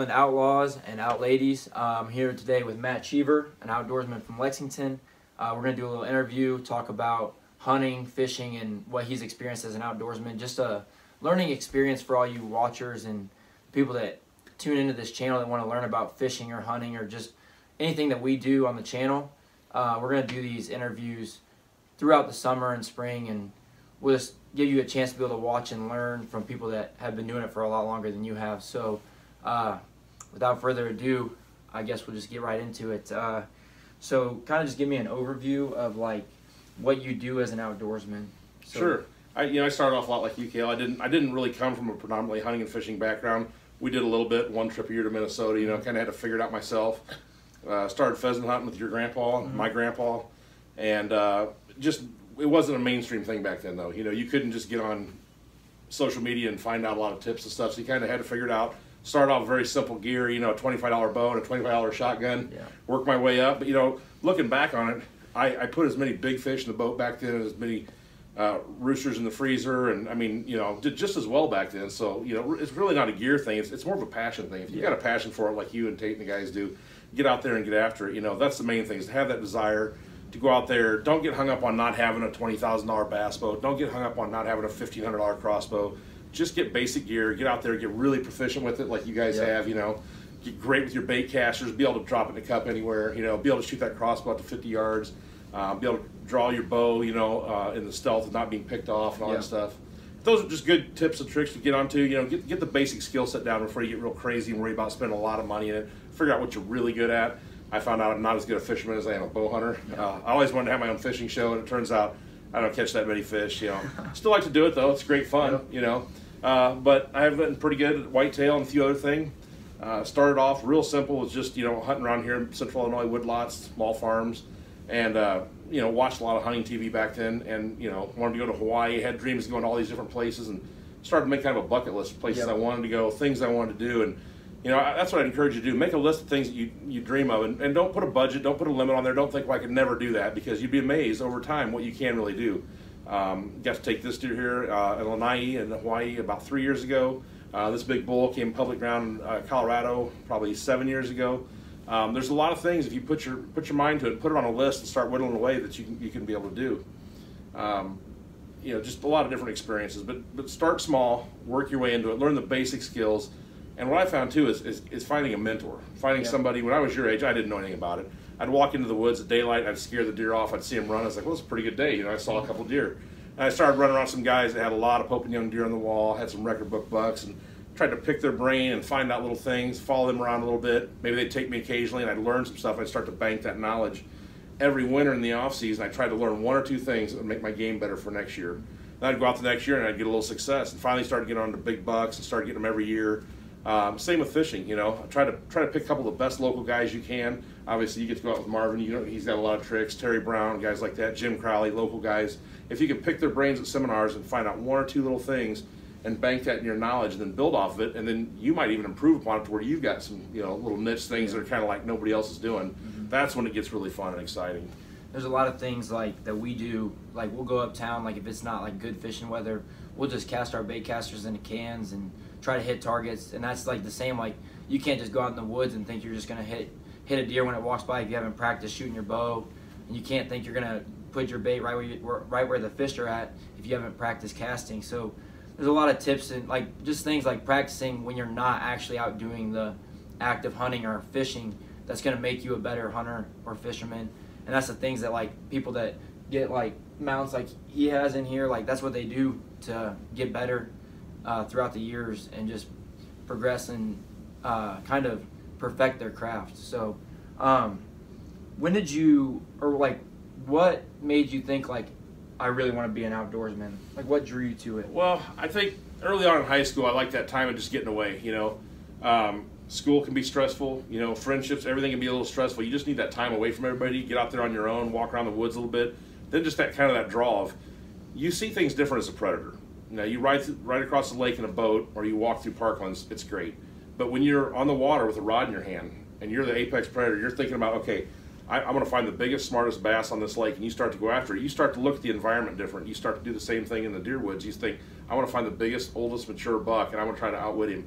Heartland Outlaws and Outladies. I'm here today with Matt Cheever, an outdoorsman from Lexington. We're going to do a little interview, talk about hunting, fishing, and what he's experienced as an outdoorsman. Just a learning experience for all you watchers and people that tune into this channel that want to learn about fishing or hunting or just anything that we do on the channel. We're going to do these interviews throughout the summer and spring, and we'll just give you a chance to be able to watch and learn from people that have been doing it for a lot longer than you have. So without further ado, I guess we'll just get right into it. So kind of just give me an overview of like what you do as an outdoorsman. So, sure. I started off a lot like you, Cale. I didn't really come from a predominantly hunting and fishing background. We did a little bit, one trip a year to Minnesota, kind of had to figure it out myself. Started pheasant hunting with your grandpa, my grandpa, and it wasn't a mainstream thing back then, though. You couldn't just get on social media and find out a lot of tips and stuff, so you kind of had to figure it out. Started off with very simple gear, a $25 bow and a $25 shotgun. Yeah. Worked my way up, but looking back on it, I put as many big fish in the boat back then as many roosters in the freezer, and did just as well back then. So it's really not a gear thing. It's more of a passion thing. If you got a passion for it, like you and Tate and the guys do, get out there and get after it. That's the main thing, is to have that desire to go out there. Don't get hung up on not having a $20,000 bass boat. Don't get hung up on not having a $1,500 crossbow. Just get basic gear, get out there, get really proficient with it like you guys have, get great with your bait casters, be able to drop it in the cup anywhere, be able to shoot that crossbow up to 50 yards, be able to draw your bow, in the stealth and not being picked off and all that stuff. Those are just good tips and tricks to get onto, get the basic skill set down before you get real crazy and worry about spending a lot of money in it. Figure out what you're really good at. I found out I'm not as good a fisherman as I am a bow hunter. I always wanted to have my own fishing show, and it turns out I don't catch that many fish. Still like to do it though; it's great fun. But I have been pretty good at whitetail and a few other things. Started off real simple, was just hunting around here in Central Illinois, woodlots, small farms, and watched a lot of hunting TV back then. And wanted to go to Hawaii. Had dreams of going to all these different places, and started to make kind of a bucket list of places I wanted to go, things I wanted to do, and that's what I'd encourage you to do. Make a list of things that you dream of, and don't put a budget, don't put a limit on there. Don't think, well, I could never do that, because you'd be amazed over time what you can really do. Got to take this deer here in Lanai in Hawaii about 3 years ago. This big bull came public ground in Colorado probably 7 years ago. There's a lot of things, if you put your mind to it, put it on a list and start whittling away, that you can be able to do. Just a lot of different experiences, but start small, work your way into it, learn the basic skills. And what I found too is finding a mentor, finding somebody. When I was your age, I didn't know anything about it. I'd walk into the woods at daylight, I'd scare the deer off, I'd see them run. I was like, well, it's a pretty good day. I saw a couple deer. And I started running around some guys that had a lot of Pope and Young deer on the wall, had some record book bucks, and tried to pick their brain and find out little things, follow them around a little bit. Maybe they'd take me occasionally, and I'd learn some stuff. I'd start to bank that knowledge. Every winter in the off season, I tried to learn one or two things that would make my game better for next year. Then I'd go out the next year and I'd get a little success, and finally started getting on to big bucks and started getting them every year. Same with fishing, try to pick a couple of the best local guys you can. Obviously, you get to go out with Marvin. He's got a lot of tricks. Terry Brown, guys like that. Jim Crowley, local guys. If you can pick their brains at seminars and find out one or two little things and bank that in your knowledge, and then build off of it, and then you might even improve upon it to where you've got some little niche things that are kind of like nobody else is doing. That's when it gets really fun and exciting. There's a lot of things like that we do. Like we'll go uptown. Like if it's not like good fishing weather, we'll just cast our bait casters into cans and try to hit targets. And that's like the same. Like you can't just go out in the woods and think you're just gonna hit a deer when it walks by if you haven't practiced shooting your bow. And you can't think you're gonna put your bait right where the fish are at if you haven't practiced casting. So there's a lot of tips and like just things like practicing when you're not actually out doing the act of hunting or fishing. That's gonna make you a better hunter or fisherman. And that's the things that like people that get like mounts like he has in here, like that's what they do to get better throughout the years and just progress and kind of perfect their craft. So when did you, or like what made you think like I really want to be an outdoorsman? Like what drew you to it? Well, I think early on in high school I liked that time of just getting away. School can be stressful, friendships, everything can be a little stressful. You just need that time away from everybody, get out there on your own, walk around the woods a little bit. Then just that draw of, you see things different as a predator. You ride across the lake in a boat, or you walk through parklands, it's great. But when you're on the water with a rod in your hand, and you're the apex predator, you're thinking about, okay, I'm going to find the biggest, smartest bass on this lake, and you start to go after it. You start to look at the environment different. You start to do the same thing in the deer woods. You think, I want to find the biggest, oldest, mature buck, and I want to try to outwit him.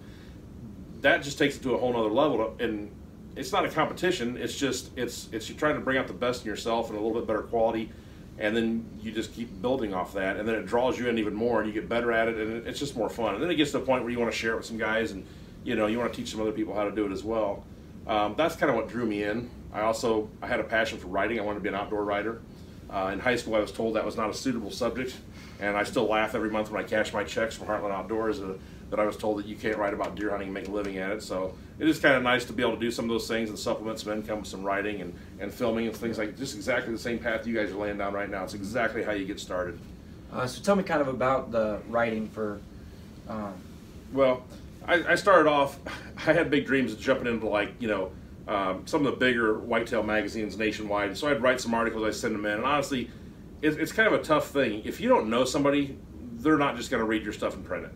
that just takes it to a whole nother level. And it's not a competition. It's just it's you're trying to bring out the best in yourself and a little bit better quality, and then you just keep building off that, and then it draws you in even more, and you get better at it, and it's just more fun. And then it gets to the point where you want to share it with some guys, and you want to teach some other people how to do it as well. That's kind of what drew me in. I had a passion for writing. I wanted to be an outdoor writer. In high school, I was told that was not a suitable subject, and I still laugh every month when I cash my checks from Heartland Outdoors that I was told that you can't write about deer hunting and make a living at it. So it is kind of nice to be able to do some of those things and supplement some income with some writing and filming and things like just exactly the same path you guys are laying down right now. It's exactly how you get started. So tell me kind of about the writing for... Well, I started off, I had big dreams of jumping into some of the bigger whitetail magazines nationwide. So I'd write some articles, I'd send them in, and honestly, it's kind of a tough thing. If you don't know somebody, they're not just going to read your stuff and print it.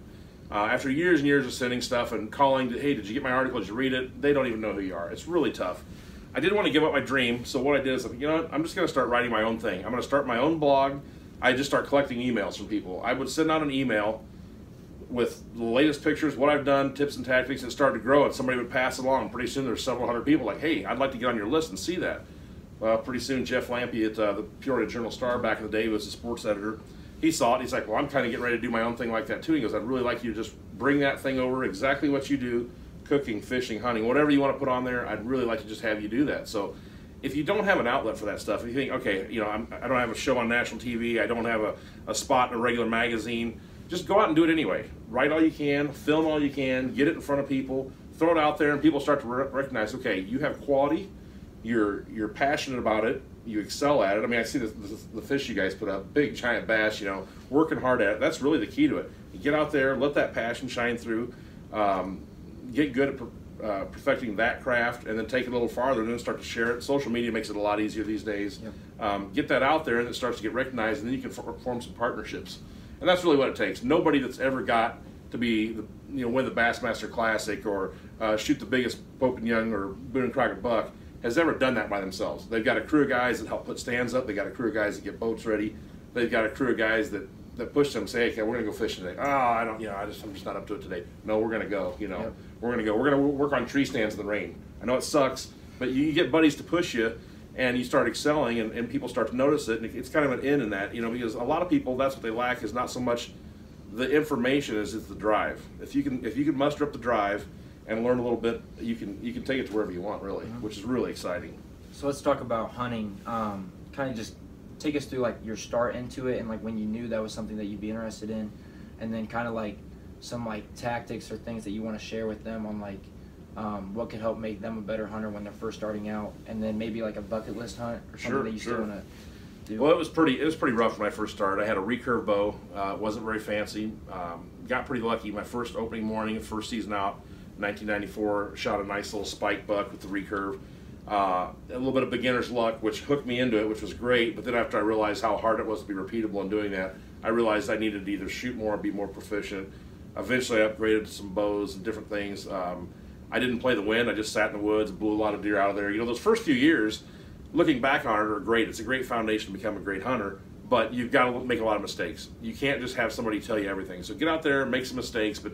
After years and years of sending stuff and calling, hey, did you get my article? Did you read it? They don't even know who you are. It's really tough. I didn't want to give up my dream, so what I did is, I'm just going to start writing my own thing. I'm going to start my own blog. I just start collecting emails from people. I would send out an email with the latest pictures, what I've done, tips and tactics. It started to grow, and somebody would pass it along. Pretty soon there's several hundred people like, hey, I'd like to get on your list and see that. Pretty soon Jeff Lampe at the Peoria Journal-Star back in the day was the sports editor. He saw it. He's like, well, I'm kind of getting ready to do my own thing like that too. He goes, I'd really like you to just bring that thing over, exactly what you do, cooking, fishing, hunting, whatever you want to put on there. I'd really like to just have you do that. So if you don't have an outlet for that stuff, if you think, okay, I don't have a show on national TV, I don't have a spot in a regular magazine, just go out and do it anyway. Write all you can, film all you can, get it in front of people, throw it out there, and people start to recognize, okay, you have quality, you're passionate about it, you excel at it. I mean, I see the fish you guys put up, big giant bass, working hard at it. That's really the key to it. You get out there, let that passion shine through, get good at perfecting that craft, and then take it a little farther and then start to share it. Social media makes it a lot easier these days. Yep. Get that out there, and it starts to get recognized, and then you can form some partnerships. And that's really what it takes. Nobody that's ever got to be, win the Bassmaster Classic or shoot the biggest Pope and Young or Boone and Crockett buck has ever done that by themselves. They've got a crew of guys that help put stands up. They've got a crew of guys that get boats ready. They've got a crew of guys that push them and say, hey, we're going to go fishing today. Oh, I'm just not up to it today. No, we're going to go, Yep. We're going to go. We're going to work on tree stands in the rain. I know it sucks, but you get buddies to push you, and you start excelling, and people start to notice it, and it's kind of an in that, because a lot of people, that's what they lack, is not so much the information as it's the drive. If you can muster up the drive and learn a little bit, you can take it to wherever you want, really, which is really exciting. So let's talk about hunting. Kind of just take us through like your start into it and like when you knew that was something that you'd be interested in, and then kind of like some like tactics or things that you want to share with them on like what could help make them a better hunter when they're first starting out, and then maybe like a bucket list hunt or something that you still want to do. Well, it was pretty rough when I first started. I had a recurve bow. It wasn't very fancy. Got pretty lucky. My first opening morning, first season out, 1994, shot a nice little spike buck with the recurve. A little bit of beginner's luck, which hooked me into it, which was great. But then after I realized how hard it was to be repeatable in doing that, I realized I needed to either shoot more or be more proficient. Eventually, I upgraded to some bows and different things. I didn't play the wind. I just sat in the woods, blew a lot of deer out of there. Those first few years, looking back on it, are great. It's a great foundation to become a great hunter, but you've got to make a lot of mistakes. You can't just have somebody tell you everything. So get out there, make some mistakes, but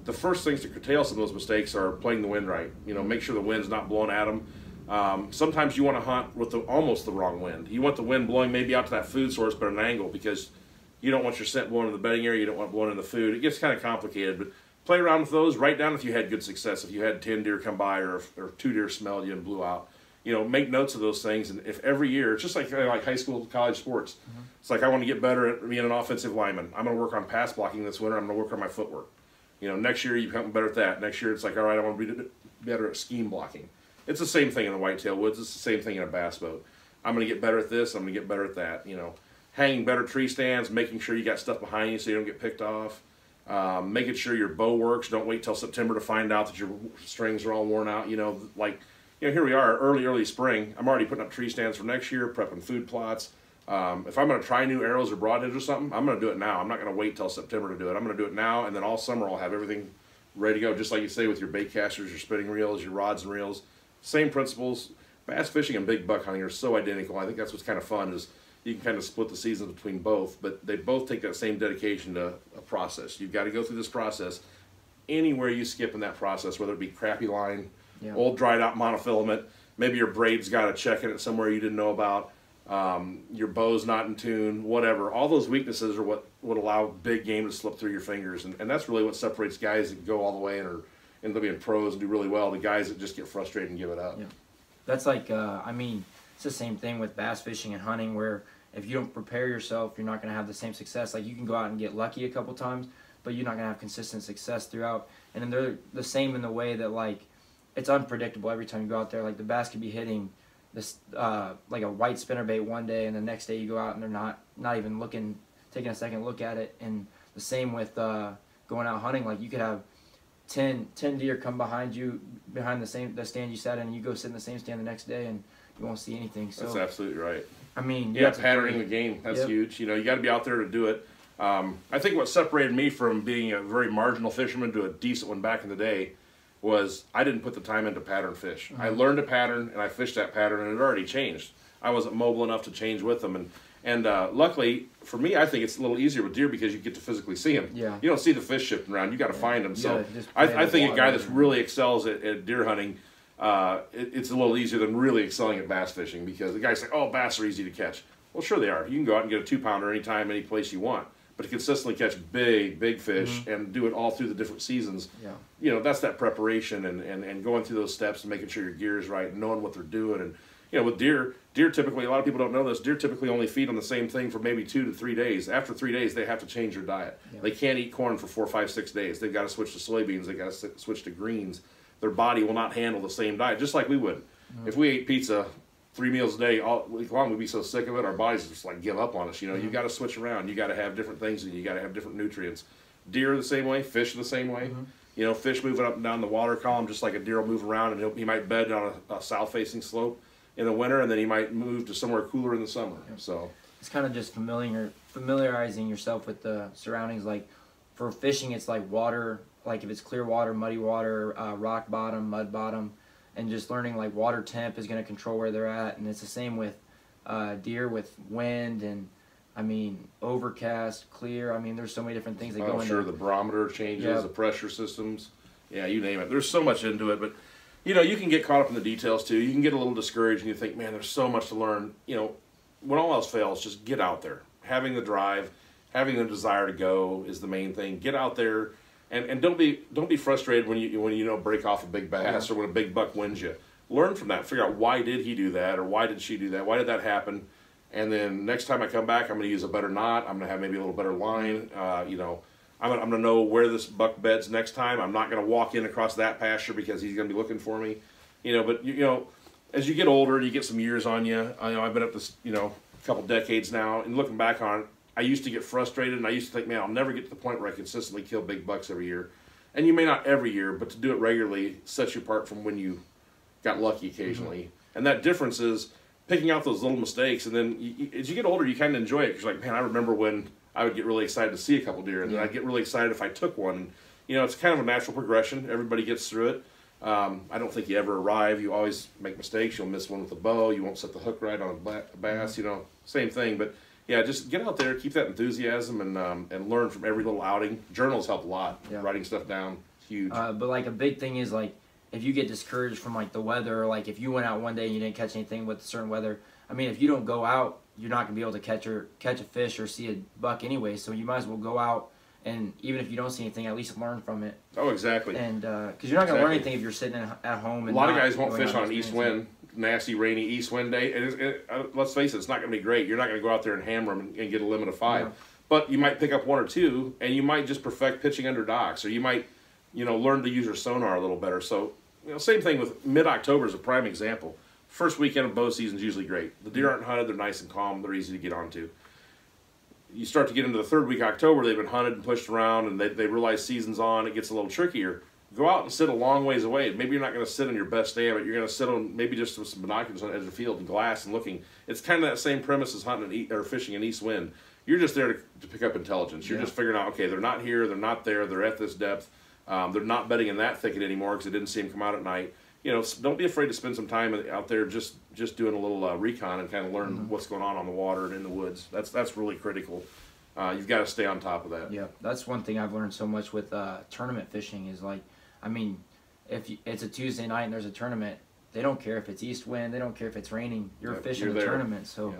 the first things to curtail some of those mistakes are playing the wind right. Make sure the wind's not blowing at them. Sometimes you want to hunt with almost the wrong wind. You want the wind blowing maybe out to that food source, but at an angle, because you don't want your scent blowing in the bedding area, you don't want it blowing in the food. It gets kind of complicated, but play around with those. Write down if you had good success, if you had 10 deer come by or 2 deer smelled you and blew out. Make notes of those things, and if every year, it's just like high school, college sports. It's like, I want to get better at being an offensive lineman. I'm going to work on pass blocking this winter. I'm going to work on my footwork. Next year you become better at that. Next year it's like, all right, I want to be better at scheme blocking. It's the same thing in the whitetail woods. It's the same thing in a bass boat. I'm going to get better at this. I'm going to get better at that. Hanging better tree stands, making sure you got stuff behind you so you don't get picked off. Making sure your bow works. Don't wait till September to find out that your strings are all worn out. Here we are, early spring. I'm already putting up tree stands for next year, prepping food plots. If I'm going to try new arrows or broadheads or something, I'm going to do it now. I'm not going to wait till September to do it. I'm going to do it now, and then all summer I'll have everything ready to go, just like you say with your bait casters, your spinning reels, your rods and reels. Same principles. Bass fishing and big buck hunting are so identical. I think that's what's kind of fun, is you can kind of split the seasons between both, but they both take that same dedication to a process. You've got to go through this process. anywhere you skip in that process, whether it be crappy line, Yeah. old dried out monofilament, maybe your braid's got a check in it somewhere you didn't know about, your bow's not in tune, whatever. All those weaknesses are what would allow big game to slip through your fingers, and that's really what separates guys that go all the way and are end up being pros and do really well, the guys that just get frustrated and give it up. Yeah. That's like, I mean, it's the same thing with bass fishing and hunting, where if you don't prepare yourself, you're not going to have the same success. Like, you can go out and get lucky a couple times, but you're not going to have consistent success throughout. And then they're the same in the way that, like, it's unpredictable every time you go out there. Like, the bass could be hitting this, like a white spinnerbait one day, and the next day you go out and they're not even looking, taking a second look at it. And the same with going out hunting. Like, you could have 10 deer come behind you, behind the stand you sat in, and you go sit in the same stand the next day and you won't see anything. So that's absolutely right. I mean, yeah, patterning the game, that's Yep. huge. You know, you got to be out there to do it. I think what separated me from being a very marginal fisherman to a decent one back in the day was I didn't put the time into pattern fish. I learned a pattern and I fished that pattern, and it had already changed. I wasn't mobile enough to change with them, and luckily for me, I think it's a little easier with deer because you get to physically see them. Yeah. You don't see the fish shifting around. You got to find them. So just I think a water guy that's really excels at deer hunting, it's a little easier than really excelling at bass fishing, because the guys say, oh, bass are easy to catch. Well, sure they are. You can go out and get a 2-pounder anytime, any place you want. But to consistently catch big fish and do it all through the different seasons, you know, that's that preparation and going through those steps and making sure your gear is right and knowing what they're doing. And, you know, with deer typically, a lot of people don't know this, deer typically only feed on the same thing for maybe 2 to 3 days. After 3 days, they have to change their diet. They can't eat corn for 4, 5, 6 days. They've got to switch to soybeans. They've got to switch to greens. Their body will not handle the same diet, just like we would. If we ate pizza 3 meals a day all week long, we'd be so sick of it, our bodies just like give up on us. You know, you got to switch around. You got to have different things, and you got to have different nutrients. Deer are the same way. Fish are the same way. You know, fish moving up and down the water column, just like a deer will move around, and he might bed on a south-facing slope in the winter, and then he might move to somewhere cooler in the summer. So it's kind of just familiarizing yourself with the surroundings. Like, for fishing, it's like water, like if it's clear water, muddy water, rock bottom, mud bottom, and just learning like water temp is going to control where they're at. And it's the same with deer, with wind and, I mean, overcast, clear. I mean, there's so many different things that go into it. Sure, the barometer changes, the pressure systems. Yeah, you name it. There's so much into it, but you know, you can get caught up in the details too. You can get a little discouraged and you think, man, there's so much to learn. You know, when all else fails, just get out there. Having the drive, having the desire to go is the main thing. Get out there, and don't be frustrated when you break off a big bass or when a big buck wins you. Learn from that. Figure out, why did he do that, or why did she do that? Why did that happen? And then next time I come back, I'm going to use a better knot. I'm going to have maybe a little better line. You know, I'm going to know where this buck beds next time. I'm not going to walk in across that pasture because he's going to be looking for me. You know, but you know, as you get older, you get some years on you. I know I've been up this, you know, a couple decades now, and looking back on it, I used to get frustrated, and I used to think, man, I'll never get to the point where I consistently kill big bucks every year. And you may not every year, but to do it regularly sets you apart from when you got lucky occasionally. And that difference is picking out those little mistakes, and then as you get older, you kind of enjoy it, because you're like, man, I remember when I would get really excited to see a couple deer, and then I'd get really excited if I took one. You know, it's kind of a natural progression. Everybody gets through it. I don't think you ever arrive. You always make mistakes. You'll miss one with a bow. You won't set the hook right on a bass. You know, same thing. But yeah, just get out there, keep that enthusiasm, and learn from every little outing. Journals help a lot. Writing stuff down, huge. But like a big thing is, like, if you get discouraged from like the weather, or like if you went out one day and you didn't catch anything with certain weather, I mean, if you don't go out, you're not gonna be able to catch a fish or see a buck anyway. So you might as well go out, and even if you don't see anything, at least learn from it. Oh, exactly. And because you're not gonna learn anything if you're sitting at home. And a lot of guys won't fish on an east wind, nasty, rainy east wind day. Let's face it, it's not going to be great. You're not going to go out there and hammer them and get a limit of 5. But you might pick up 1 or 2, and you might just perfect pitching under docks, or you might, you know, learn to use your sonar a little better. So, you know, same thing with mid-October is a prime example. First weekend of bow season is usually great. The deer aren't hunted. They're nice and calm. They're easy to get onto. You start to get into the third week of October, they've been hunted and pushed around, and they realize season's on. It gets a little trickier. Go out and sit a long ways away. Maybe you're not going to sit on your best day, but you're going to sit on maybe just with some binoculars on the edge of the field and glass and looking. It's kind of that same premise as hunting or fishing in east wind. You're just there to pick up intelligence. You're just figuring out, okay, they're not here, they're not there, they're at this depth. They're not bedding in that thicket anymore because I didn't see them come out at night. You know, don't be afraid to spend some time out there just doing a little recon and kind of learn what's going on the water and in the woods. That's really critical. You've got to stay on top of that. Yeah, that's one thing I've learned so much with tournament fishing is like, I mean, if it's a Tuesday night and there's a tournament, they don't care if it's east wind, they don't care if it's raining. You're fishing the tournament, so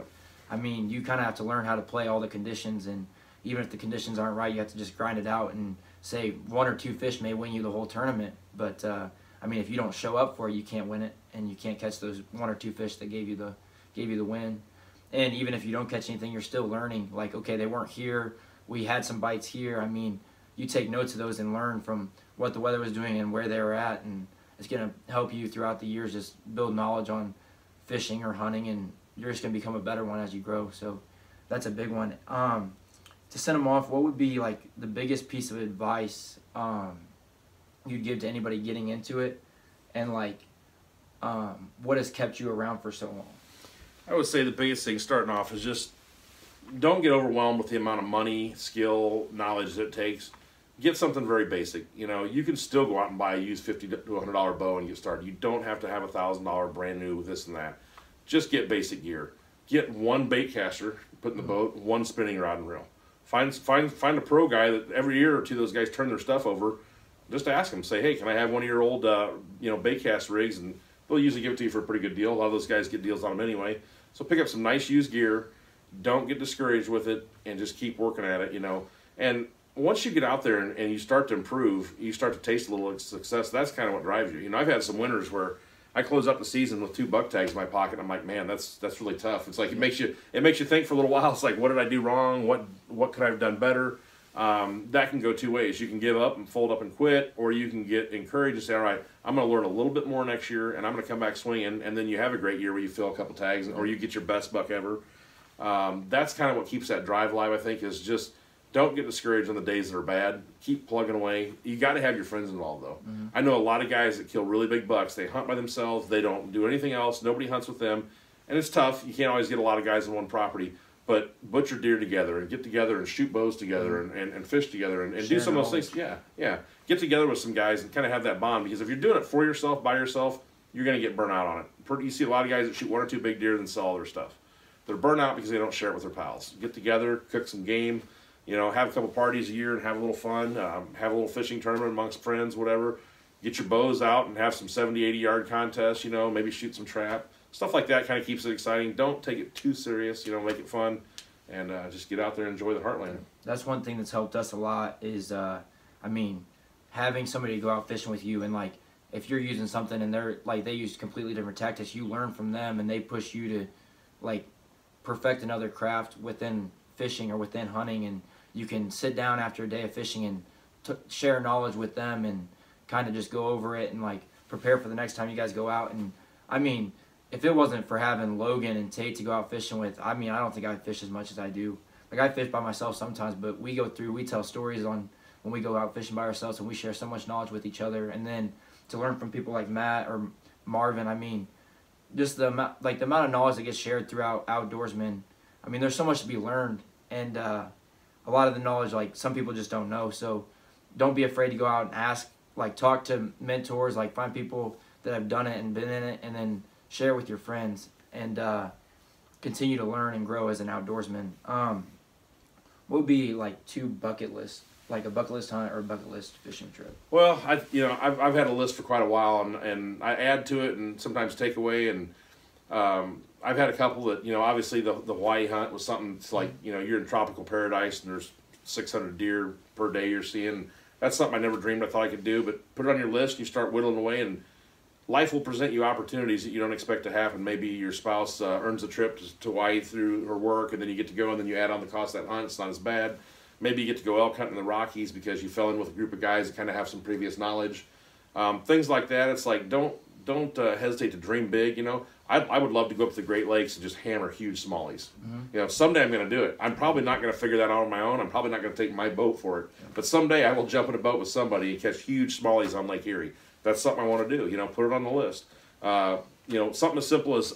I mean, you kind of have to learn how to play all the conditions, and even if the conditions aren't right, you have to just grind it out and say 1 or 2 fish may win you the whole tournament. But I mean, if you don't show up for it, you can't win it, and you can't catch those 1 or 2 fish that gave you the win. And even if you don't catch anything, you're still learning. Like, okay, they weren't here. We had some bites here. I mean, you take notes of those and learn from what the weather was doing and where they were at, and it's going to help you throughout the years just build knowledge on fishing or hunting, and you're just going to become a better one as you grow. So that's a big one. To send them off, what would be like the biggest piece of advice you'd give to anybody getting into it, and like what has kept you around for so long? I would say the biggest thing starting off is just don't get overwhelmed with the amount of money, skill, knowledge that it takes. Get something very basic. You know, you can still go out and buy a used $50 to $100 bow and get started. You don't have to have a $1,000 brand new this and that. Just get basic gear. Get one bait caster, put in the boat, one spinning rod and reel. Find a pro guy that every year or two those guys turn their stuff over. Just ask them, say, hey, can I have one of your old bait cast rigs? And they'll usually give it to you for a pretty good deal. A lot of those guys get deals on them anyway. So pick up some nice used gear. Don't get discouraged with it, and just keep working at it, you know. And once you get out there and you start to improve, you start to taste a little success. That's kind of what drives you. You know, I've had some winters where I close up the season with 2 buck tags in my pocket. And I'm like, man, that's really tough. It's like it makes you think for a little while. It's like, what did I do wrong? What could I have done better? That can go 2 ways. You can give up and fold up and quit, or you can get encouraged and say, all right, I'm going to learn a little bit more next year, and I'm going to come back swinging. And then you have a great year where you fill a couple tags, or you get your best buck ever. That's kind of what keeps that drive alive, I think, is just don't get discouraged on the days that are bad. Keep plugging away. You got to have your friends involved, though. Mm-hmm. I know a lot of guys that kill really big bucks. They hunt by themselves. They don't do anything else. Nobody hunts with them. And it's tough. You can't always get a lot of guys in one property. But butcher deer together and get together and shoot bows together and fish together and do some of those things. Yeah. Get together with some guys and kind of have that bond. Because if you're doing it for yourself, by yourself, you're going to get burnt out on it. You see a lot of guys that shoot 1 or 2 big deer and sell all their stuff. They're burnt out because they don't share it with their pals. Get together, cook some game, you know, have a couple parties a year and have a little fun. Have a little fishing tournament amongst friends, whatever. Get your bows out and have some 70, 80-yard contests, you know, maybe shoot some trap. Stuff like that kind of keeps it exciting. Don't take it too serious, you know, make it fun. And just get out there and enjoy the Heartland. That's one thing that's helped us a lot is, having somebody go out fishing with you, and like if you're using something and they use completely different tactics, you learn from them and they push you to like perfect another craft within fishing or within hunting, and you can sit down after a day of fishing and share knowledge with them and kind of just go over it and like prepare for the next time you guys go out. And I mean, if it wasn't for having Logan and Tate to go out fishing with, I mean, I don't think I'd fish as much as I do. Like, I fish by myself sometimes, but we tell stories on when we go out fishing by ourselves, and we share so much knowledge with each other. And then to learn from people like Matt or Marvin, I mean, just the amount of knowledge that gets shared throughout Outdoorsmen. I mean, there's so much to be learned, and a lot of the knowledge, like, some people just don't know. So don't be afraid to go out and ask, like, talk to mentors, like, find people that have done it and been in it, and then share with your friends, and continue to learn and grow as an outdoorsman. What would be like a bucket list hunt or a bucket list fishing trip? Well, I've had a list for quite a while, and I add to it and sometimes take away, and I've had a couple that, obviously the Hawaii hunt was something. It's like, you're in tropical paradise and there's 600 deer per day you're seeing. That's something I never dreamed I thought I could do, but put it on your list, you start whittling away, and life will present you opportunities that you don't expect to happen. Maybe your spouse earns a trip to Hawaii through her work, and then you get to go, and then you add on the cost of that hunt. It's not as bad. Maybe you get to go elk hunting in the Rockies because you fell in with a group of guys that kind of have some previous knowledge. Things like that. It's like, don't hesitate to dream big. I would love to go up to the Great Lakes and just hammer huge smallies. Mm-hmm. Someday I'm going to do it. I'm probably not going to figure that out on my own. I'm probably not going to take my boat for it. Yeah. But someday I will jump in a boat with somebody and catch huge smallies on Lake Erie. That's something I want to do. Put it on the list. Something as simple as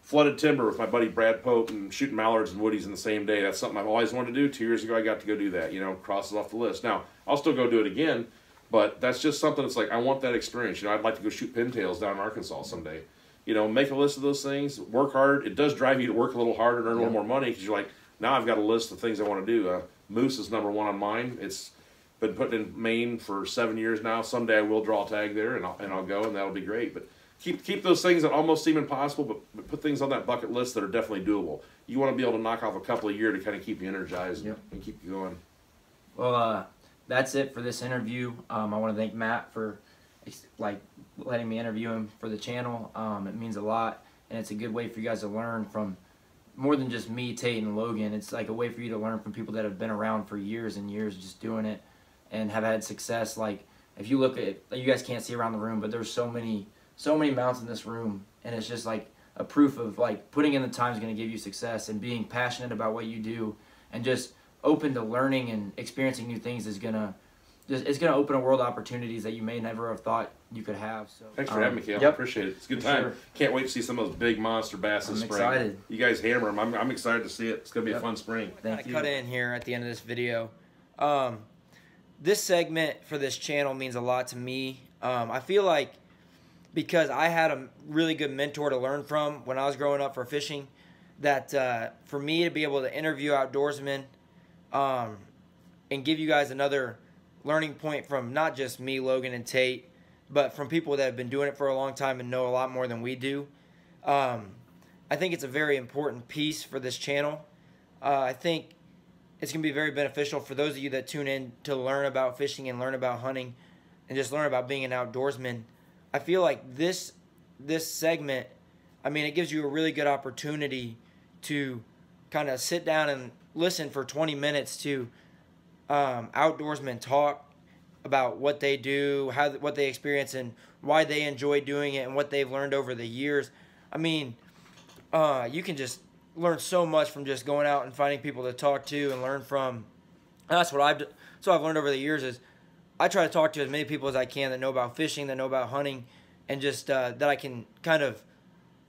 flooded timber with my buddy Brad Pope and shooting mallards and woodies in the same day. That's something I've always wanted to do. 2 years ago, I got to go do that. Cross it off the list. Now, I'll still go do it again, but that's just something that's like, I want that experience. I'd like to go shoot pintails down in Arkansas someday. Make a list of those things. Work hard. It does drive you to work a little harder and earn a little more money because you're like, now I've got a list of things I want to do. Moose is number one on mine. It's been put in Maine for 7 years now. Someday I will draw a tag there, and I'll go, and that'll be great. But keep those things that almost seem impossible, but put things on that bucket list that are definitely doable. You want to be able to knock off a couple a year to kind of keep you energized and keep you going. Well, that's it for this interview. I want to thank Matt for letting me interview him for the channel. It means a lot, and it's a good way for you guys to learn from more than just me, Tate, and Logan. It's like a way for you to learn from people that have been around for years and years just doing it and have had success. Like, if you look at it, you guys can't see around the room, but there's so many mounts in this room, and it's just like a proof of like putting in the time is going to give you success, and being passionate about what you do and just open to learning and experiencing new things is gonna open a world of opportunities that you may never have thought you could have. So thanks for having me, Kale. I appreciate it. It's a good time. Sure. Can't wait to see some of those big monster bass this spring. I'm excited. You guys hammer them. I'm excited to see it. It's gonna be a fun spring. Thank you. Cut in here at the end of this video. This segment for this channel means a lot to me. I feel like because I had a really good mentor to learn from when I was growing up for fishing, that for me to be able to interview outdoorsmen and give you guys another learning point from not just me, Logan, and Tate, but from people that have been doing it for a long time and know a lot more than we do. I think it's a very important piece for this channel. I think it's going to be very beneficial for those of you that tune in to learn about fishing and learn about hunting and just learn about being an outdoorsman. I feel like this segment, I mean, it gives you a really good opportunity to kind of sit down and listen for 20 minutes to outdoorsmen talk about what they do, what they experience, and why they enjoy doing it, and what they've learned over the years. I mean, you can just learn so much from just going out and finding people to talk to and learn from. And that's what I've learned over the years is I try to talk to as many people as I can that know about fishing, that know about hunting, and just that I can kind of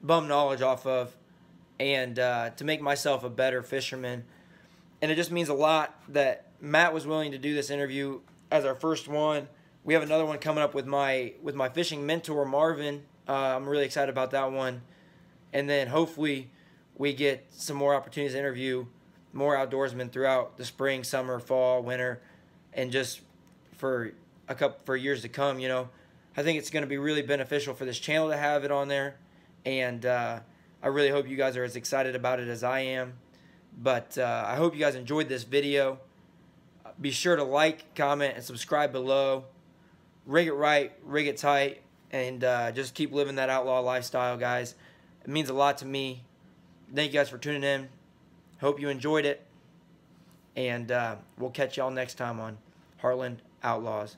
bum knowledge off of, and to make myself a better fisherman. And it just means a lot that Matt was willing to do this interview as our first one. We have another one coming up with my fishing mentor, Marvin. I'm really excited about that one. And then hopefully we get some more opportunities to interview more outdoorsmen throughout the spring, summer, fall, winter, and just for years to come. You know, I think it's going to be really beneficial for this channel to have it on there, and I really hope you guys are as excited about it as I am. But I hope you guys enjoyed this video. Be sure to like, comment, and subscribe below. Rig it right, rig it tight, and just keep living that outlaw lifestyle, guys. It means a lot to me. Thank you guys for tuning in. Hope you enjoyed it. And we'll catch y'all next time on Heartland Outlaws.